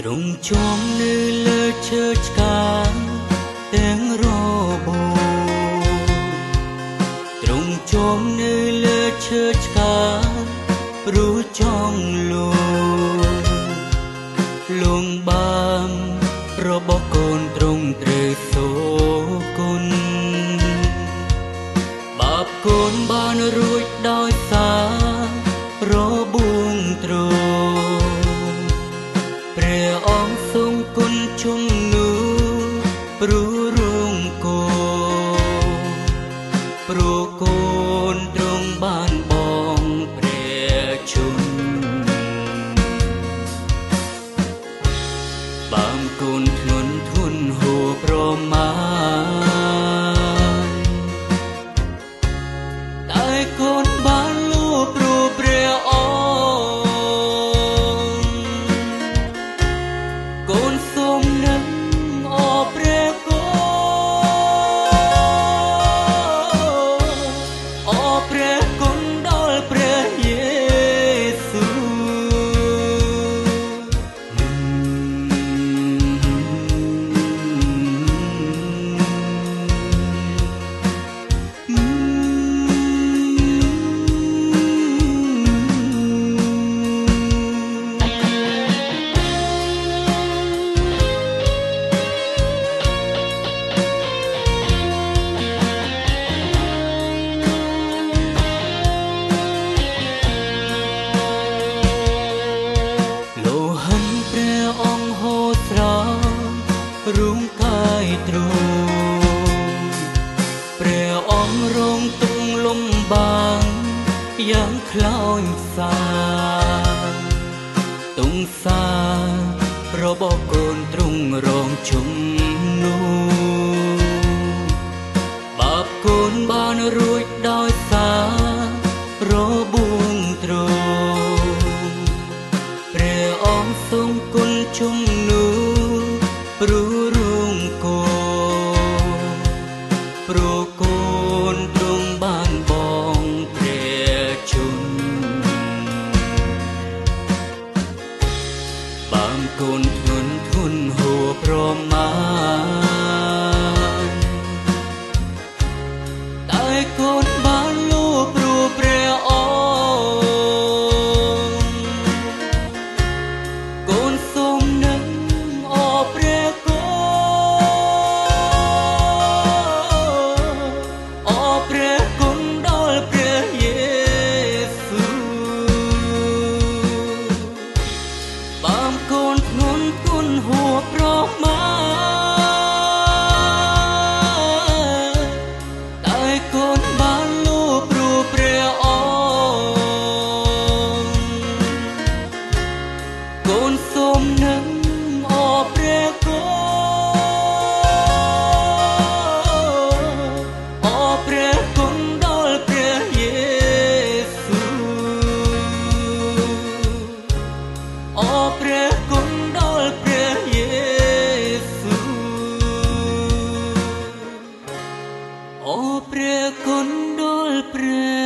ទ្រង់ជុំនៅលើឈើឆ្កាងទាំងរបូរទ្រង់ជុំនៅលើឈើឆ្កាងព្រោះចង់លងបាមរបស់កូនទ្រង់ត្រូវសូគុណបាបកូនបានរួចដោយសាររបួងទ្រង់ព្រះអង្គทรงគុណជំនួសព្រោះរងកូនព្រោះកូនទ្រង់បានបងព្រះជន្មបាមកូនធ្ងន់ធន់ហួរប្រមាណតែកូនបានលួចព្រោះព្រះអង្គកូនសូមនឹងអរព្រះគោអរព្រះគុណដល់ព្រះយេស៊ូរួងកាយទ្រង់ព្រះអង្គរងទង់លំបាងយ៉ាងខ្លោចសាទង់សារបស់កូនទ្រង់រងជំនួសបាបកូនបានរួចដោយសាររបួងទ្រង់ព្រះអង្គทรงគុណជំនួសព្រោះរងកូនព្រោះកូនទ្រង់បានបងព្រះជន្មបានកូនធ្ងន់ធន់ហួរប្រមាណតែកូនបានលួចព្រោះព្រះអង្គកូនសូមនឹងអរព្រះគោអរព្រះគុណដល់ព្រះយេស៊ូបាមកូនធ្ងន់ធន់ហួរប្រមាណតែកូនបានលួចព្រោះព្រះអង្គកូនសូមនឹងអរព្រះគោអរព្រះគុណដល់ព្រះយេស៊ូអរព្រះគុណដល់ព្រះយេស៊ូអរព្រះគុណដល់ព្រះ